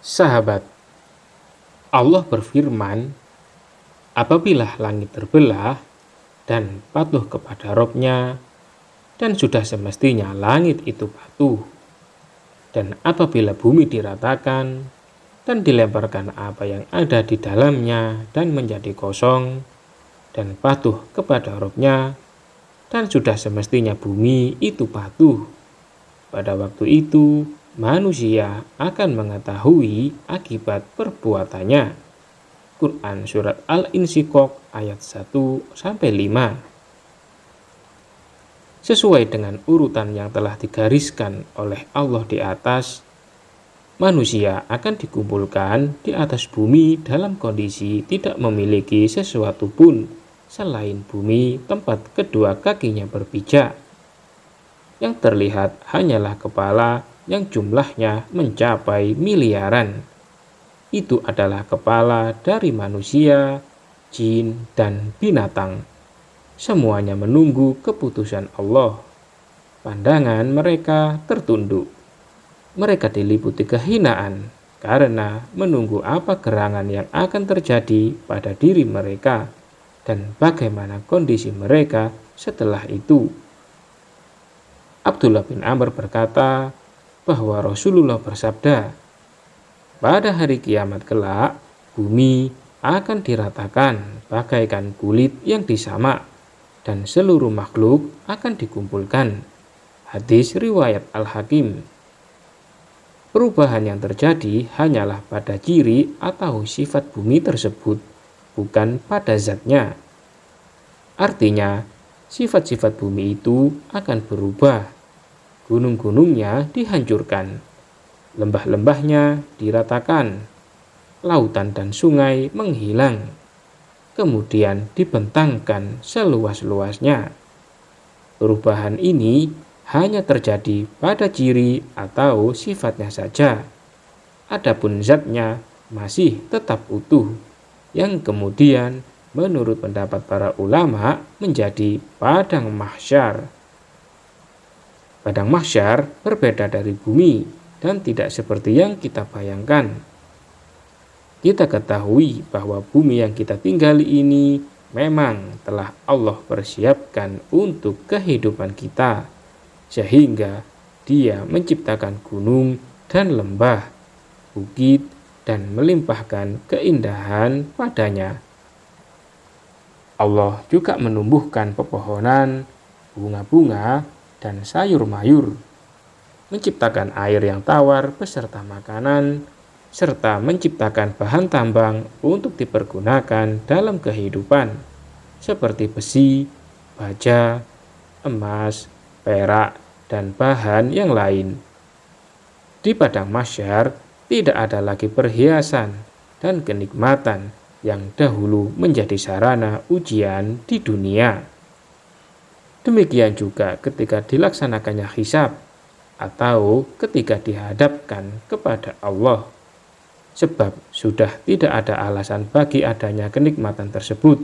Sahabat, Allah berfirman, apabila langit terbelah dan patuh kepada Robnya, dan sudah semestinya langit itu patuh, dan apabila bumi diratakan dan dilemparkan apa yang ada di dalamnya dan menjadi kosong, dan patuh kepada Robnya, dan sudah semestinya bumi itu patuh. Pada waktu itu, manusia akan mengetahui akibat perbuatannya. Quran Surat Al-Insyiqaq ayat 1-5. Sesuai dengan urutan yang telah digariskan oleh Allah di atas, manusia akan dikumpulkan di atas bumi dalam kondisi tidak memiliki sesuatu pun selain bumi tempat kedua kakinya berpijak. Yang terlihat hanyalah kepala yang jumlahnya mencapai miliaran. Itu adalah kepala dari manusia, jin, dan binatang. Semuanya menunggu keputusan Allah. Pandangan mereka tertunduk. Mereka diliputi kehinaan karena menunggu apa gerangan yang akan terjadi pada diri mereka dan bagaimana kondisi mereka setelah itu. Abdullah bin Amr berkata bahwa Rasulullah bersabda, pada hari kiamat kelak, bumi akan diratakan bagaikan kulit yang disamak dan seluruh makhluk akan dikumpulkan. Hadis riwayat Al-Hakim. Perubahan yang terjadi hanyalah pada ciri atau sifat bumi tersebut, bukan pada zatnya. Artinya, sifat-sifat bumi itu akan berubah. Gunung-gunungnya dihancurkan. Lembah-lembahnya diratakan, lautan dan sungai menghilang, kemudian dibentangkan seluas-luasnya. Perubahan ini hanya terjadi pada ciri atau sifatnya saja. Adapun zatnya masih tetap utuh, yang kemudian menurut pendapat para ulama menjadi padang mahsyar. Padang mahsyar berbeda dari bumi dan tidak seperti yang kita bayangkan. Kita ketahui bahwa bumi yang kita tinggali ini memang telah Allah persiapkan untuk kehidupan kita, sehingga Dia menciptakan gunung dan lembah, bukit, dan melimpahkan keindahan padanya. Allah juga menumbuhkan pepohonan, bunga-bunga, dan sayur-mayur, menciptakan air yang tawar beserta makanan, serta menciptakan bahan tambang untuk dipergunakan dalam kehidupan, seperti besi, baja, emas, perak, dan bahan yang lain. Di padang mahsyar tidak ada lagi perhiasan dan kenikmatan yang dahulu menjadi sarana ujian di dunia. Demikian juga ketika dilaksanakannya hisab, atau ketika dihadapkan kepada Allah, sebab sudah tidak ada alasan bagi adanya kenikmatan tersebut.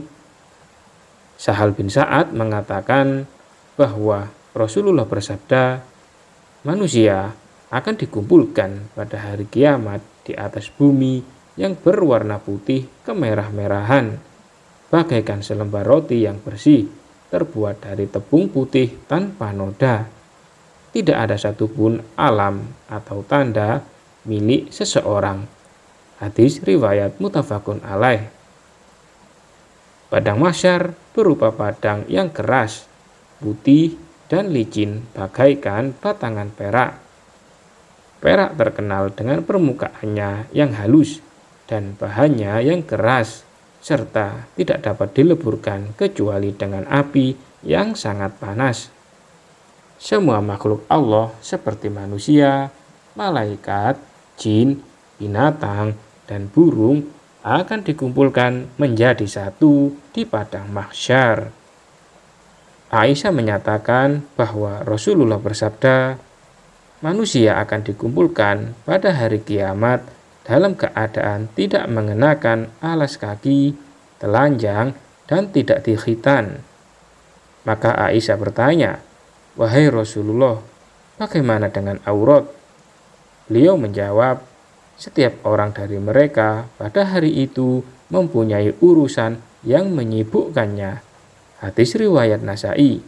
Sahal bin Sa'ad mengatakan bahwa Rasulullah bersabda, manusia akan dikumpulkan pada hari kiamat di atas bumi yang berwarna putih kemerah-merahan, bagaikan selembar roti yang bersih terbuat dari tepung putih tanpa noda. Tidak ada satupun alam atau tanda milik seseorang. Hadis riwayat muttafaqun alaih. Padang mahsyar berupa padang yang keras, putih, dan licin bagaikan batangan perak. Perak terkenal dengan permukaannya yang halus dan bahannya yang keras, serta tidak dapat dileburkan kecuali dengan api yang sangat panas. Semua makhluk Allah seperti manusia, malaikat, jin, binatang, dan burung akan dikumpulkan menjadi satu di padang mahsyar. Aisyah menyatakan bahwa Rasulullah bersabda, manusia akan dikumpulkan pada hari kiamat dalam keadaan tidak mengenakan alas kaki, telanjang, dan tidak dikhitan. Maka Aisyah bertanya, wahai Rasulullah, bagaimana dengan aurat? Beliau menjawab, Setiap orang dari mereka pada hari itu mempunyai urusan yang menyibukkannya. Hadis riwayat Nasai.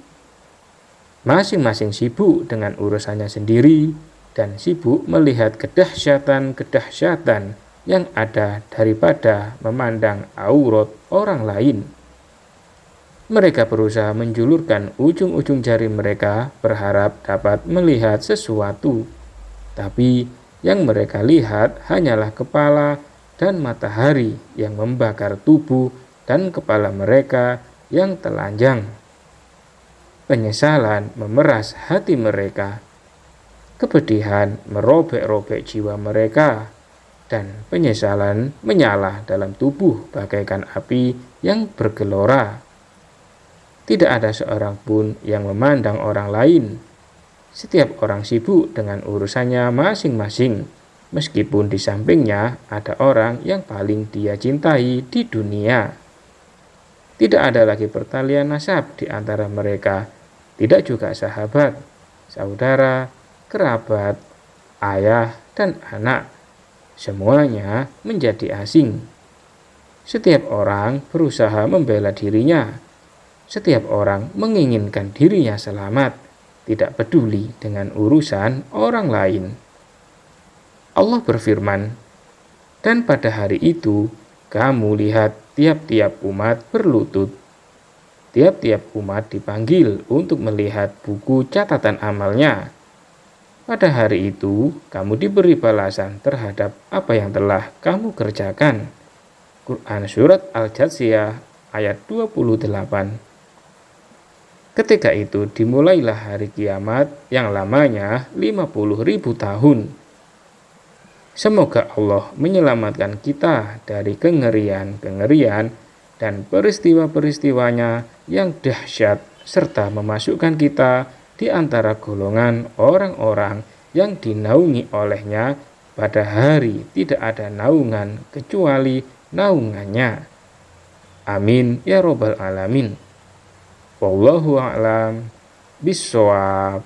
Masing-masing sibuk dengan urusannya sendiri dan sibuk melihat kedahsyatan-kedahsyatan yang ada daripada memandang aurat orang lain. Mereka berusaha menjulurkan ujung-ujung jari mereka berharap dapat melihat sesuatu. Tapi yang mereka lihat hanyalah kepala dan matahari yang membakar tubuh dan kepala mereka yang telanjang. Penyesalan memeras hati mereka. Kepedihan merobek-robek jiwa mereka. Dan penyesalan menyala dalam tubuh bagaikan api yang bergelora. Tidak ada seorang pun yang memandang orang lain. Setiap orang sibuk dengan urusannya masing-masing, meskipun di sampingnya ada orang yang paling dia cintai di dunia. Tidak ada lagi pertalian nasab di antara mereka, tidak juga sahabat, saudara, kerabat, ayah, dan anak. Semuanya menjadi asing. Setiap orang berusaha membela dirinya. Setiap orang menginginkan dirinya selamat, tidak peduli dengan urusan orang lain. Allah berfirman, "Dan pada hari itu, kamu lihat tiap-tiap umat berlutut. Tiap-tiap umat dipanggil untuk melihat buku catatan amalnya. Pada hari itu, kamu diberi balasan terhadap apa yang telah kamu kerjakan." Quran Surat Al-Jathiyah ayat 28. Ketika itu dimulailah hari kiamat yang lamanya 50.000 tahun. Semoga Allah menyelamatkan kita dari kengerian-kengerian dan peristiwa-peristiwanya yang dahsyat serta memasukkan kita di antara golongan orang-orang yang dinaungi olehnya pada hari tidak ada naungan kecuali naungannya. Amin ya robbal alamin. Wallahu a'lam bishawab.